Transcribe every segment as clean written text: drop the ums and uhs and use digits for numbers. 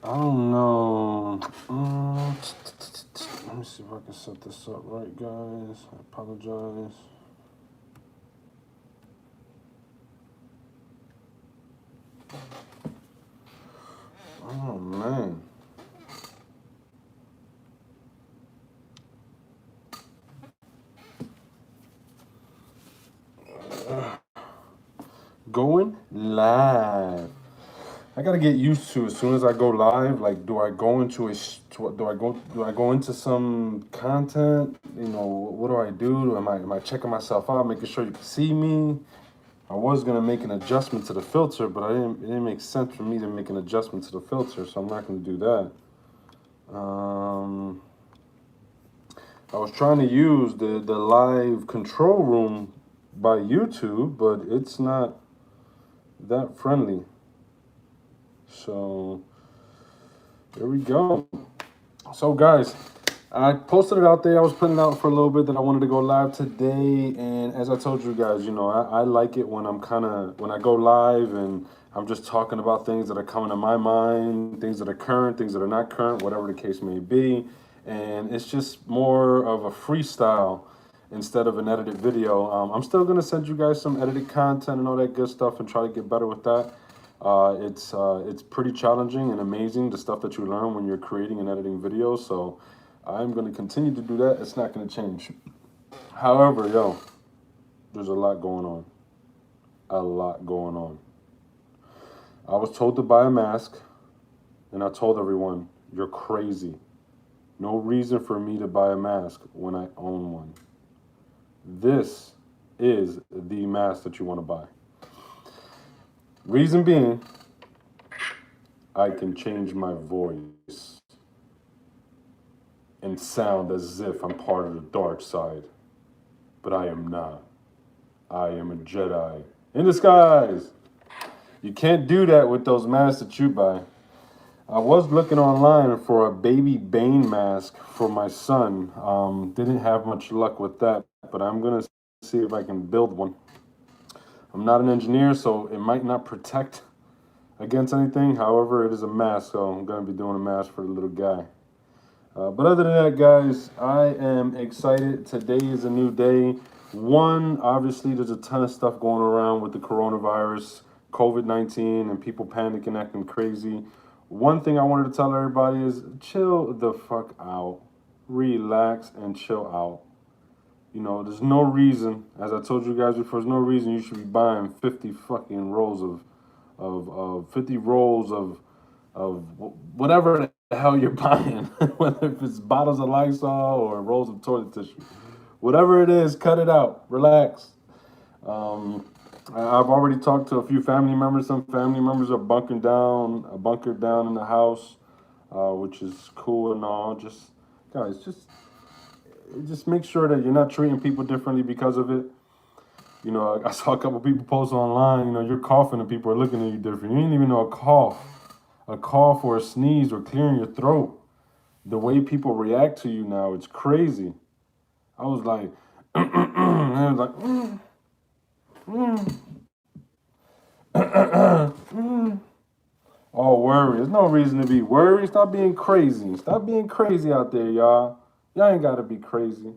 I don't know. Let me see if I can set this up right, guys. I apologize. Oh, man. Going live. I gotta get used to as soon as I go live. Like, do I go into do I go into some content? You know, what do I do? Am I checking myself out, making sure you can see me? I was gonna make an adjustment to the filter, but it didn't make sense for me to make an adjustment to the filter, so I'm not gonna do that. Um, I was trying to use the live control room by YouTube, but it's not that friendly. So there we go. So guys, I posted it out there. I was putting it out for a little bit that I wanted to go live today, and as I told you guys, you know, I like it when when I go live and I'm just talking about things that are coming to my mind, things that are current, things that are not current, whatever the case may be, and it's just more of a freestyle instead of an edited video. I'm still gonna send you guys some edited content and all that good stuff, and try to get better with that. It's pretty challenging and amazing, the stuff that you learn when you're creating and editing videos. So I'm going to continue to do that. It's not going to change. However, yo, there's a lot going on. A lot going on. I was told to buy a mask, and I told everyone, you're crazy. No reason for me to buy a mask when I own one. This is the mask that you want to buy. Reason being, I can change my voice and sound as if I'm part of the dark side. But I am not. I am a Jedi in disguise. You can't do that with those masks that you buy. I was looking online for a baby Bane mask for my son. Didn't have much luck with that, but I'm gonna see if I can build one. I'm not an engineer, so it might not protect against anything. However, it is a mask, so I'm gonna be doing a mask for the little guy. But other than that, guys, I am excited. Today is a new day. One, obviously, there's a ton of stuff going around with the coronavirus, COVID-19, and people panicking, acting crazy. One thing I wanted to tell everybody is chill the fuck out. Relax and chill out. You know, there's no reason, as I told you guys before, there's no reason you should be buying 50 fucking rolls of 50 rolls of whatever the hell you're buying, whether if it's bottles of Lysol or rolls of toilet tissue. Whatever it is, cut it out. Relax. Um, I've already talked to a few family members. Some family members are bunkered down in the house, which is cool and all. Just guys, just make sure that you're not treating people differently because of it. You know, I saw a couple people post online. You know, you're coughing and people are looking at you different. You didn't even know a cough or a sneeze or clearing your throat. The way people react to you now, it's crazy. I was like, and I was like, oh, worry. There's no reason to be worried. Stop being crazy. Stop being crazy out there, y'all. Y'all ain't got to be crazy.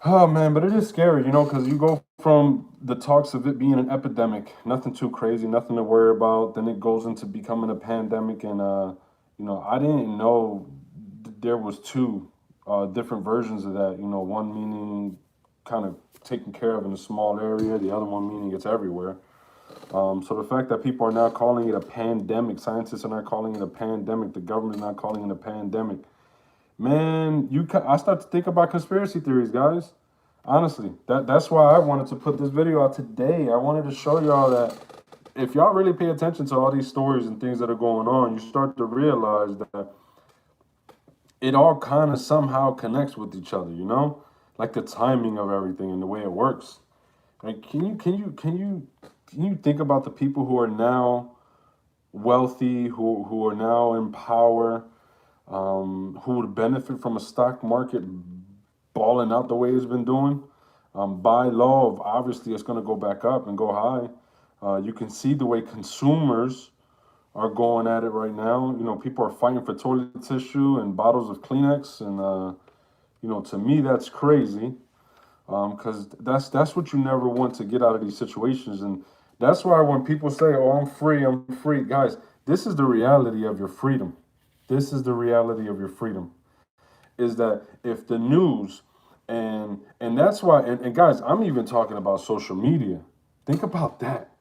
Oh, man, but it is scary, you know, because you go from the talks of it being an epidemic, nothing too crazy, nothing to worry about. Then it goes into becoming a pandemic. And, you know, I didn't know there was two different versions of that. You know, one meaning kind of taken care of in a small area, the other one meaning it's everywhere. So the fact that people are now calling it a pandemic, scientists are not calling it a pandemic, the government's not calling it a pandemic. Man, I start to think about conspiracy theories, guys. Honestly, that's why I wanted to put this video out today. I wanted to show y'all that if y'all really pay attention to all these stories and things that are going on, you start to realize that it all kind of somehow connects with each other, you know? Like the timing of everything and the way it works. Like, can you think about the people who are now wealthy, who are now in power, who would benefit from a stock market balling out the way it's been doing? By law, obviously, it's going to go back up and go high. You can see the way consumers are going at it right now. You know, people are fighting for toilet tissue and bottles of Kleenex, and you know, to me, that's crazy. Because that's what you never want to get out of these situations, and that's why when people say, "Oh, I'm free," guys, this is the reality of your freedom. This is the reality of your freedom. Is that if the news and that's why and guys, I'm even talking about social media. Think about that.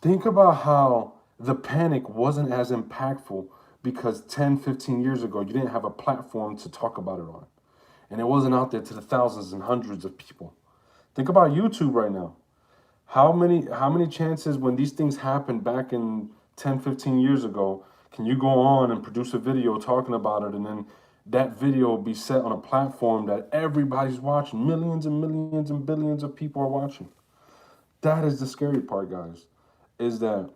Think about how the panic wasn't as impactful because 10, 15 years ago you didn't have a platform to talk about it on. And it wasn't out there to the thousands and hundreds of people. Think about YouTube right now. How many chances when these things happened back in 10, 15 years ago, can you go on and produce a video talking about it, and then that video be set on a platform that everybody's watching, millions and millions and billions of people are watching? That is the scary part, guys, is that,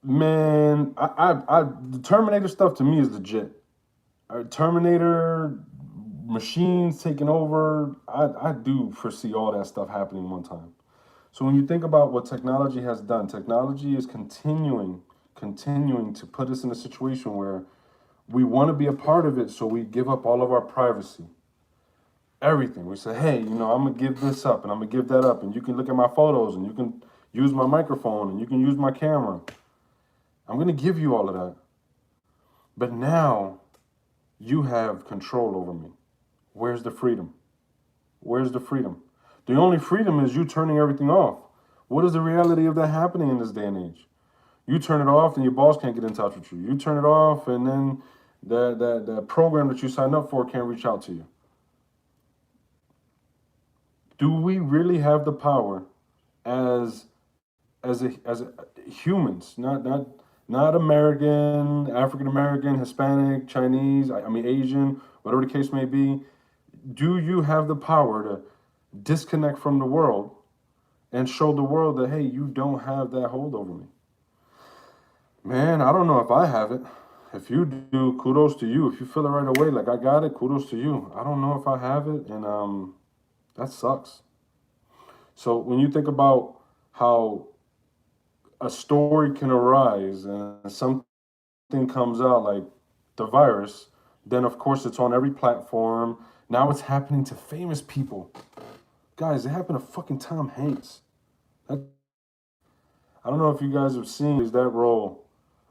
man, the Terminator stuff to me is legit. Terminator machines taking over, I do foresee all that stuff happening one time. So when you think about what technology has done, technology is continuing to put us in a situation where we want to be a part of it, so we give up all of our privacy. Everything. We say, hey, you know, I'm going to give this up and I'm going to give that up, and you can look at my photos and you can use my microphone and you can use my camera. I'm going to give you all of that. But now you have control over me. Where's the freedom? Where's the freedom? The only freedom is you turning everything off. What is the reality of that happening in this day and age? You turn it off and your boss can't get in touch with you. You turn it off and then that program that you signed up for can't reach out to you. Do we really have the power as humans, not American, African American, Hispanic, Chinese, I mean Asian, whatever the case may be? Do you have the power to disconnect from the world and show the world that, hey, you don't have that hold over me? Man, I don't know if I have it. If you do, kudos to you. If you feel it right away, like I got it, kudos to you. I don't know if I have it, and that sucks. So when you think about how a story can arise and something comes out like the virus, then of course it's on every platform. Now it's happening to famous people. Guys, it happened to fucking Tom Hanks. I don't know if you guys have seen that role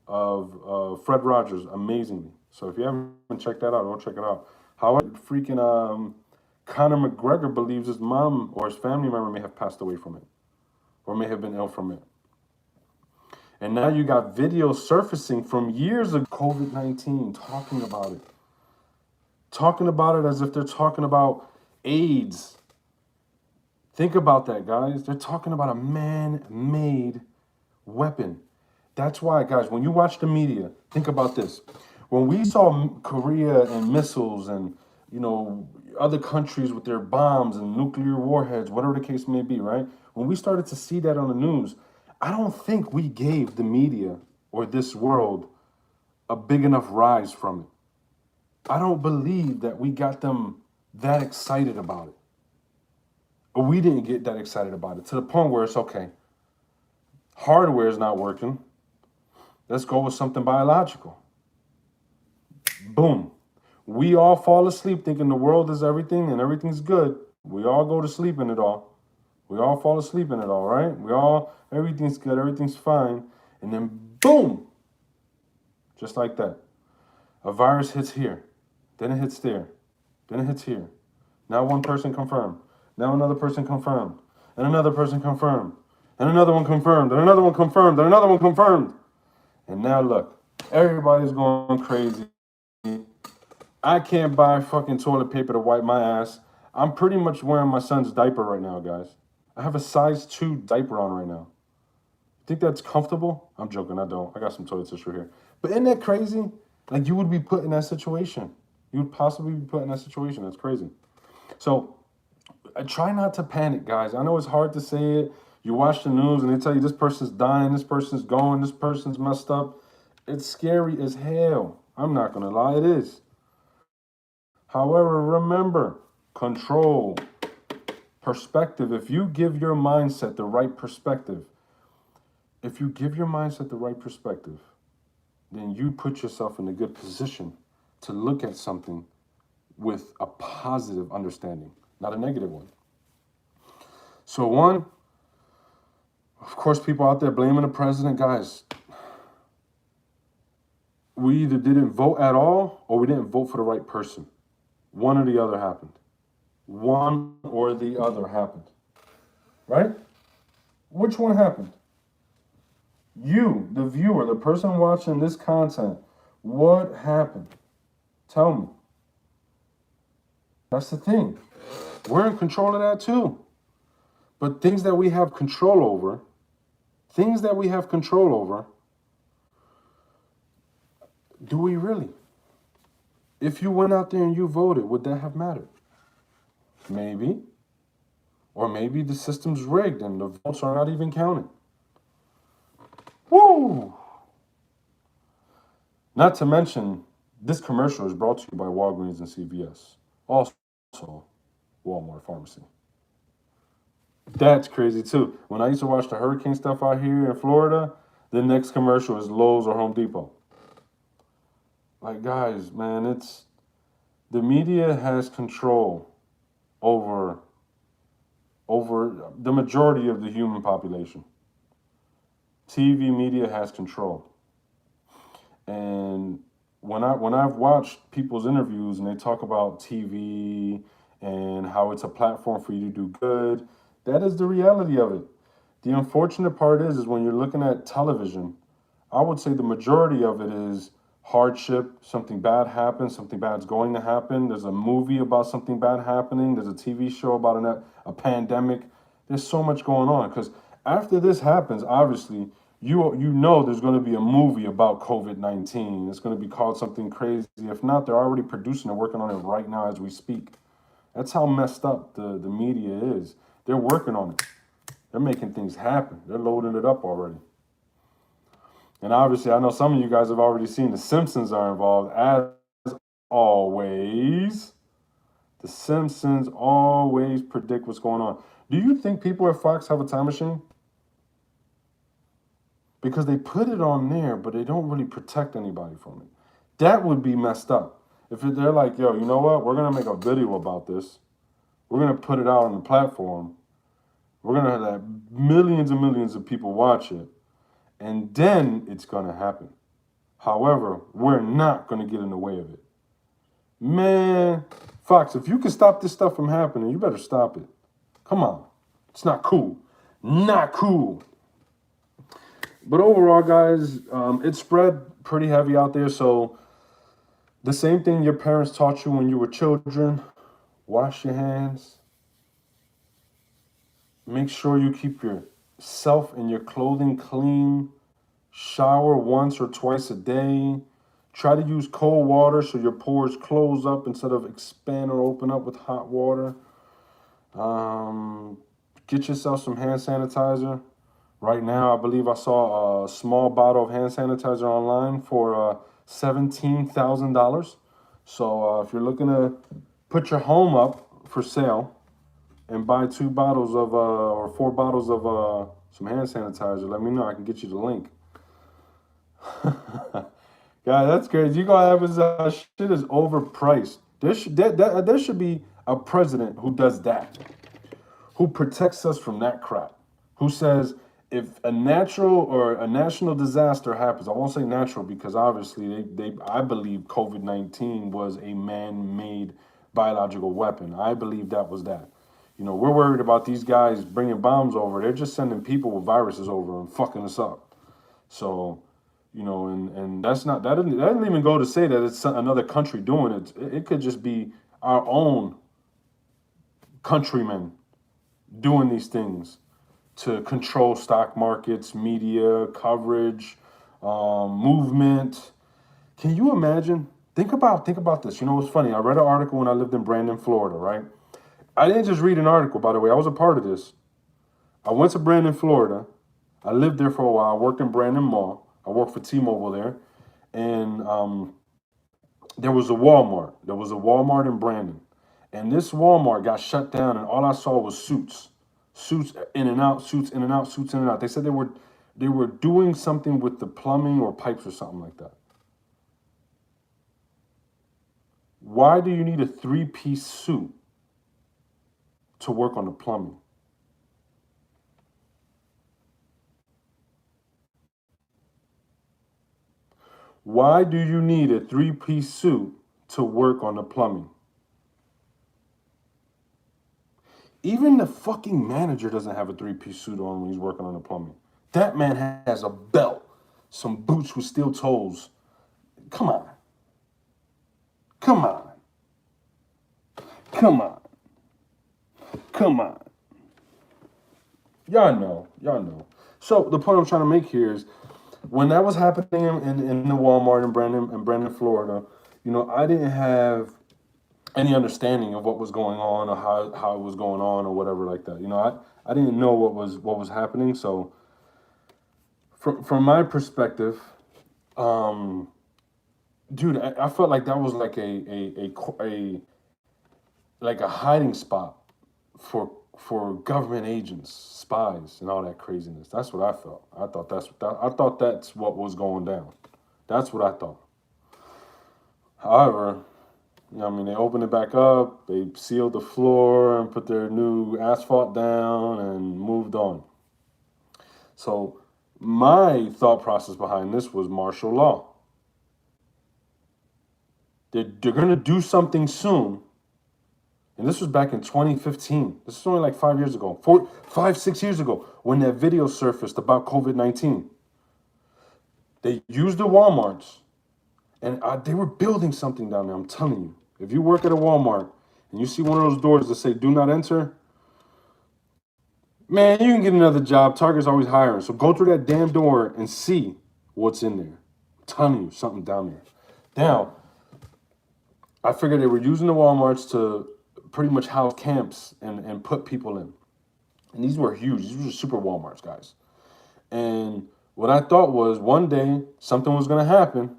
of Fred Rogers amazingly. So if you haven't checked that out, don't check it out. However, freaking Conor McGregor believes his mom or his family member may have passed away from it or may have been ill from it. And now you got videos surfacing from years of COVID-19 talking about it. Talking about it as if they're talking about AIDS. Think about that, guys. They're talking about a man-made weapon. That's why, guys, when you watch the media, think about this. When we saw Korea and missiles and, you know, other countries with their bombs and nuclear warheads, whatever the case may be, right? When we started to see that on the news, I don't think we gave the media or this world a big enough rise from it. I don't believe that we got them that excited about it. Or we didn't get that excited about it to the point where it's okay. Hardware is not working. Let's go with something biological. Boom. We all fall asleep thinking the world is everything and everything's good. We all go to sleep in it all. We all fall asleep in it all, right? Everything's good, everything's fine. And then boom, just like that. A virus hits here, then it hits there, then it hits here. Now one person confirmed. Now another person confirmed. And another person confirmed. And another one confirmed. And another one confirmed. And another one confirmed. And now look, everybody's going crazy. I can't buy fucking toilet paper to wipe my ass. I'm pretty much wearing my son's diaper right now, guys. I have a size 2 diaper on right now. Think that's comfortable? I'm joking, I don't. I got some toilet tissue here. But isn't that crazy? Like, you would be put in that situation. You would possibly be put in that situation. That's crazy. So I try not to panic, guys. I know it's hard to say it. You watch the news and they tell you this person's dying, this person's going, this person's messed up. It's scary as hell. I'm not going to lie, it is. However, remember, control, perspective. If you give your mindset the right perspective, if you give your mindset the right perspective, then you put yourself in a good position to look at something with a positive understanding, not a negative one. So, one, of course, people out there blaming the president, guys, we either didn't vote at all or we didn't vote for the right person. One or the other happened. One or the other happened. Right? Which one happened? You, the viewer, the person watching this content, what happened? Tell me. That's the thing. We're in control of that too. But things that we have control over, do we really? If you went out there and you voted, would that have mattered? Maybe. Or maybe the system's rigged and the votes are not even counted. Woo! Not to mention, this commercial is brought to you by Walgreens and CVS. Also, Walmart Pharmacy. That's crazy too. When I used to watch the hurricane stuff out here in Florida, the next commercial is Lowe's or Home Depot. Like, guys, man, the media has control over the majority of the human population. TV media has control. And when I've watched people's interviews and they talk about TV and how it's a platform for you to do good, that is the reality of it. The unfortunate part is when you're looking at television, I would say the majority of it is hardship, something bad happens, something bad's going to happen. There's a movie about something bad happening. There's a TV show about a pandemic. There's so much going on because after this happens, obviously, you know there's going to be a movie about COVID-19. It's going to be called something crazy. If not, they're already producing and working on it right now as we speak. That's how messed up the media is. They're working on it. They're making things happen. They're loading it up already. And obviously, I know some of you guys have already seen The Simpsons are involved, as always. The Simpsons always predict what's going on. Do you think people at Fox have a time machine? Because they put it on there, but they don't really protect anybody from it. That would be messed up. If they're like, yo, you know what? We're going to make a video about this. We're going to put it out on the platform. We're going to have millions and millions of people watch it. And then it's going to happen. However, we're not going to get in the way of it. Man, Fox, if you can stop this stuff from happening, you better stop it. Come on. It's not cool. Not cool. But overall, guys, it spread pretty heavy out there. So the same thing your parents taught you when you were children, wash your hands. Make sure you keep yourself and your clothing clean. Shower once or twice a day. Try to use cold water so your pores close up instead of expand or open up with hot water. Get yourself some hand sanitizer. Right now, I believe I saw a small bottle of hand sanitizer online for $17,000. So if you're looking to put your home up for sale and buy 2 bottles of or 4 bottles of some hand sanitizer, let me know. I can get you the link. Yeah, that's crazy. You gonna have his shit is overpriced. There should be a president who does that, who protects us from that crap, who says if a natural or a national disaster happens, I won't say natural because obviously I believe COVID-19 was a man-made biological weapon. I believe that was that. You know, we're worried about these guys bringing bombs over. They're just sending people with viruses over and fucking us up. So, you know, and that doesn't even go to say that it's another country doing it. It could just be our own countrymen doing these things to control stock markets, media coverage, movement. Can you imagine? Think about this. You know what's funny? I read an article when I lived in Brandon, Florida, right? I didn't just read an article, by the way. I was a part of this. I went to Brandon, Florida. I lived there for a while. I worked in Brandon Mall. I worked for T-Mobile there. And there was a Walmart. There was a Walmart in Brandon. And this Walmart got shut down, and all I saw was suits. Suits in and out, suits in and out, suits in and out. They said they were They were doing something with the plumbing or pipes or something like that. Why do you need a three-piece suit to work on the plumbing? Why do you need a three-piece suit to work on the plumbing? Even the fucking manager doesn't have a three-piece suit on when he's working on the plumbing. That man has a belt, some boots with steel toes. Come on. Come on. Come on. Come on. Y'all know. Y'all know. So the point I'm trying to make here is when that was happening in the Walmart in Brandon, Florida, you know, I didn't have any understanding of what was going on or how it was going on or whatever like that. You know, I didn't know what was happening. So from my perspective, dude, I felt like that was like a hiding spot for government agents, spies, and all that craziness. That's what I felt. I thought that's what was going down. That's what I thought. However, you know, I mean, they opened it back up, they sealed the floor and put their new asphalt down and moved on. So my thought process behind this was martial law. They're going to do something soon. And this was back in 2015. This is only like 5 years ago, 6 years ago, when that video surfaced about COVID-19. They used the Walmarts, and they were building something down there. I'm telling you, if you work at a Walmart and you see one of those doors that say "Do not enter," man, you can get another job. Target's always hiring, so go through that damn door and see what's in there. I'm telling you, something down there. Now, I figured they were using the Walmarts to pretty much house camps and put people in. And these were huge. These were super Walmarts, guys. And what I thought was one day something was going to happen.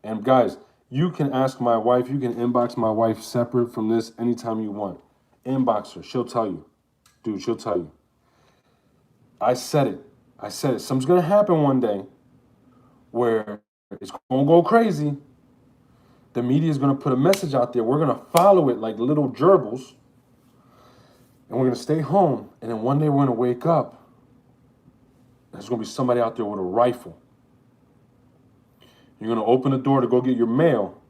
And guys, you can ask my wife, you can inbox my wife separate from this anytime you want. Inbox her. She'll tell you. Dude, she'll tell you. I said it. Something's going to happen one day where it's going to go crazy. The media is going to put a message out there. We're going to follow it like little gerbils. And we're going to stay home. And then one day we're going to wake up. There's going to be somebody out there with a rifle. You're going to open the door to go get your mail.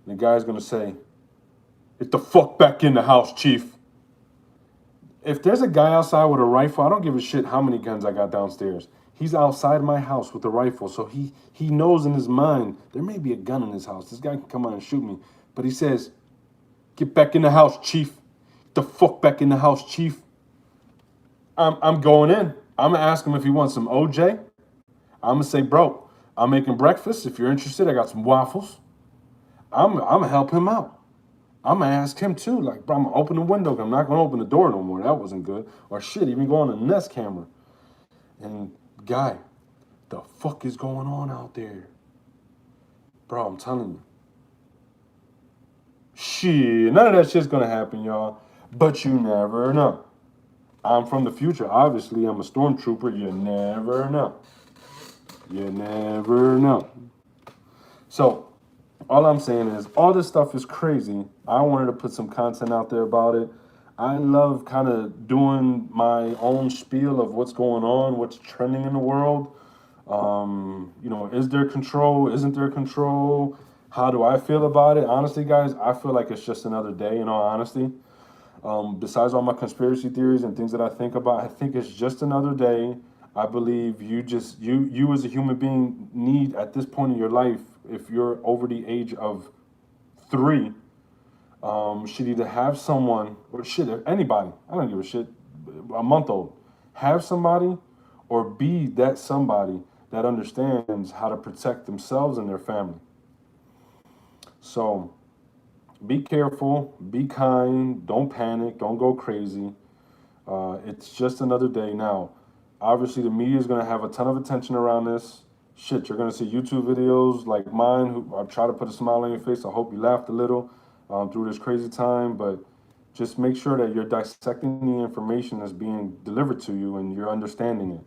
And the guy's going to say, "Get the fuck back in the house, chief." If there's a guy outside with a rifle, I don't give a shit how many guns I got downstairs. He's outside my house with a rifle, so he knows in his mind there may be a gun in his house. This guy can come out and shoot me. But he says, "Get back in the house, chief. Get the fuck back in the house, chief." I'm going in. I'm going to ask him if he wants some OJ. I'm going to say, "Bro, I'm making breakfast. If you're interested, I got some waffles." I'm going to help him out. I'm going to ask him too. Like, "Bro, I'm going to open the window. I'm not going to open the door no more. That wasn't good." Or shit, even go on the Nest camera. And guy, the fuck is going on out there? Bro, I'm telling you. Shit, none of that shit's going to happen, y'all. But you never know. I'm from the future. Obviously, I'm a stormtrooper. You never know. You never know. So, all I'm saying is, all this stuff is crazy. I wanted to put some content out there about it. I love kind of doing my own spiel of what's going on, what's trending in the world. You know, is there control? Isn't there control? How do I feel about it? Honestly, guys, I feel like it's just another day, in all honesty. Besides all my conspiracy theories and things that I think about, I think it's just another day. I believe you as a human being need at this point in your life, if you're over the age of 3, should either have someone, or shit, anybody, I don't give a shit, a month old, have somebody or be that somebody that understands how to protect themselves and their family. So be careful, be kind, don't panic, don't go crazy. It's just another day. Now, obviously, the media is going to have a ton of attention around this. Shit, you're going to see YouTube videos like mine. Who I try to put a smile on your face. I hope you laughed a little through this crazy time. But just make sure that you're dissecting the information that's being delivered to you and you're understanding it.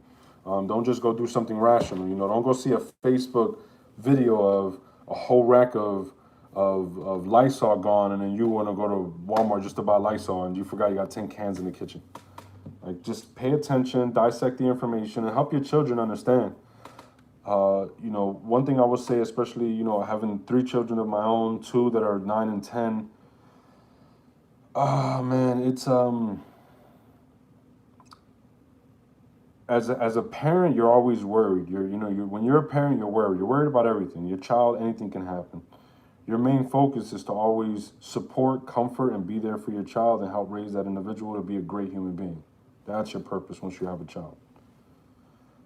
Don't just go do something rational. Don't go see a Facebook video of a whole rack of Lysol gone, and then you want to go to Walmart just to buy Lysol, and you forgot you got 10 cans in the kitchen. Like, just pay attention, dissect the information, and help your children understand. One thing I would say, especially, having 3 children of my own, 2 that are 9 and 10. Man, it's as a parent, you're always worried. When you're a parent, you're worried. You're worried about everything. Your child, anything can happen. Your main focus is to always support, comfort, and be there for your child and help raise that individual to be a great human being. That's your purpose once you have a child.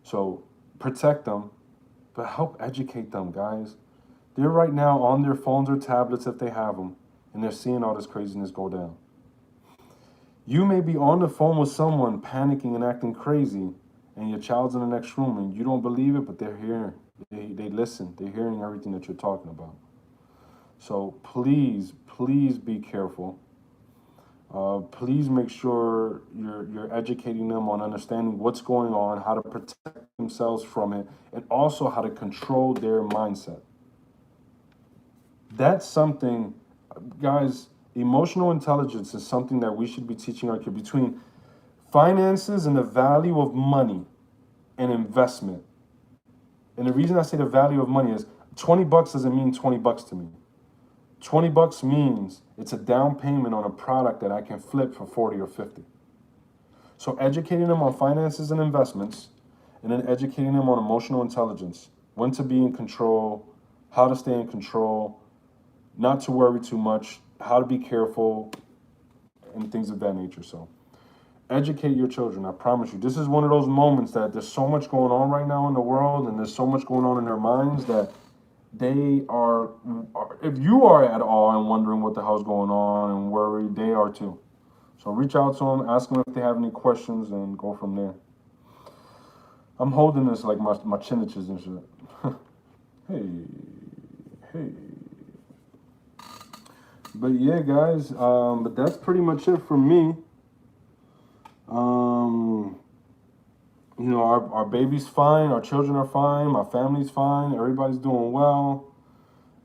So protect them, but help educate them, guys. They're right now on their phones or tablets if they have them, and they're seeing all this craziness go down. You may be on the phone with someone panicking and acting crazy, and your child's in the next room, and you don't believe it, but they're here. They listen. They're hearing everything that you're talking about. So please be careful. Please make sure you're educating them on understanding what's going on, how to protect themselves from it, and also how to control their mindset. That's something, guys, emotional intelligence is something that we should be teaching our kids. Between finances and the value of money and investment. And the reason I say the value of money is $20 doesn't mean $20 to me. $20 means it's a down payment on a product that I can flip for 40 or 50. So educating them on finances and investments, and then educating them on emotional intelligence, when to be in control, how to stay in control, not to worry too much, how to be careful, and things of that nature. So educate your children. I promise you, this is one of those moments that there's so much going on right now in the world, and there's so much going on in their minds that they are, if you are at all and wondering what the hell's going on and worried, they are too. So reach out to them, ask them if they have any questions, and go from there. I'm holding this like my chinniches and shit. Hey. But yeah, guys, but that's pretty much it for me. Our baby's fine, our children are fine, my family's fine, everybody's doing well.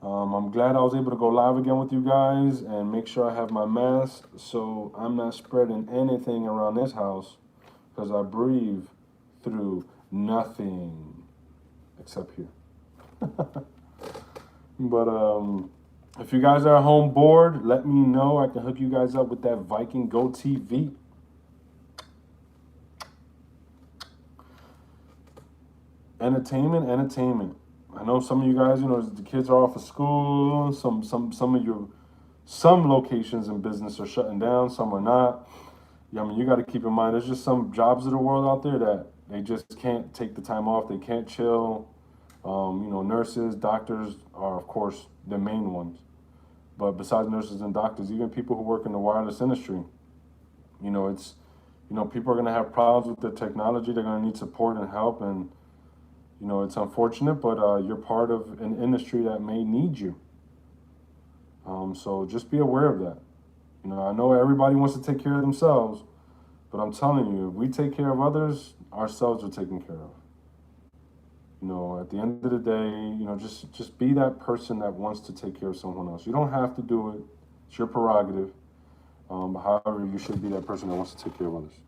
I'm glad I was able to go live again with you guys and make sure I have my mask so I'm not spreading anything around this house, because I breathe through nothing except here. But if you guys are at home bored, let me know. I can hook you guys up with that Viking Go TV. Entertainment. I know some of you guys, the kids are off of school. Some locations in business are shutting down. Some are not. You got to keep in mind, there's just some jobs of the world out there that they just can't take the time off. They can't chill. Nurses, doctors are, of course, the main ones. But besides nurses and doctors, even people who work in the wireless industry, people are going to have problems with the technology. They're going to need support and help, and it's unfortunate, but you're part of an industry that may need you. So just be aware of that. I know everybody wants to take care of themselves, but I'm telling you, if we take care of others, ourselves are taken care of. At the end of the day, just be that person that wants to take care of someone else. You don't have to do it. It's your prerogative. However, you should be that person that wants to take care of others.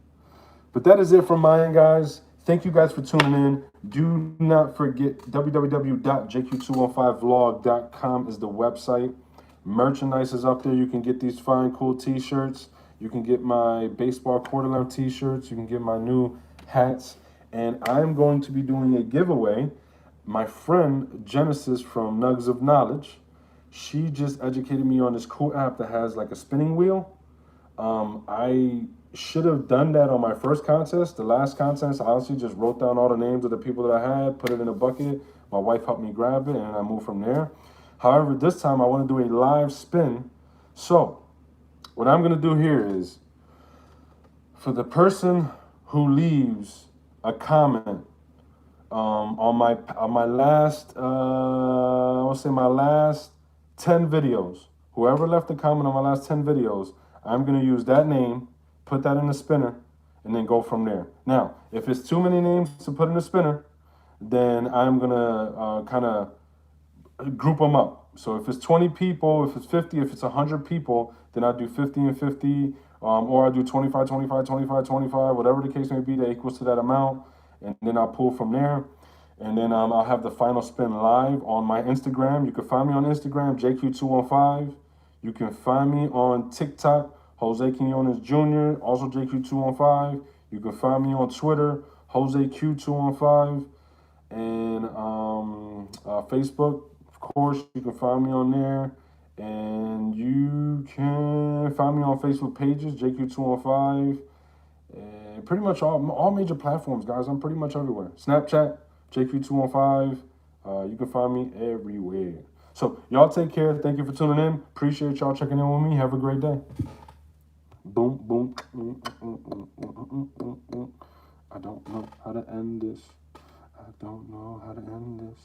But that is it from my end, guys. Thank you guys for tuning in. Do not forget, www.jq215vlog.com is the website. Merchandise is up there. You can get these fine, cool t-shirts. You can get my baseball quarter-length t-shirts. You can get my new hats. And I'm going to be doing a giveaway. My friend, Genesis from Nugs of Knowledge, she just educated me on this cool app that has like a spinning wheel. I should have done that on my first contest. The last contest, I honestly just wrote down all the names of the people that I had, put it in a bucket. My wife helped me grab it, and I moved from there. However, this time I want to do a live spin. So what I'm going to do here is, for the person who leaves a comment on my last, my last 10 videos, whoever left a comment on my last 10 videos, I'm going to use that name, put that in the spinner, and then go from there. Now, if it's too many names to put in the spinner, then I'm gonna kind of group them up. So if it's 20 people, if it's 50, if it's 100 people, then I do 50 and 50, or I do 25, 25, 25, 25, whatever the case may be that equals to that amount. And then I'll pull from there. And then I'll have the final spin live on my Instagram. You can find me on Instagram, JQ215. You can find me on TikTok, Jose Quinones Jr., also JQ215. You can find me on Twitter, JoseQ215. And Facebook, of course, you can find me on there. And you can find me on Facebook pages, JQ215. And pretty much all major platforms, guys. I'm pretty much everywhere. Snapchat, JQ215. You can find me everywhere. So y'all take care. Thank you for tuning in. Appreciate y'all checking in with me. Have a great day. Boom, boom. I don't know how to end this. I don't know how to end this.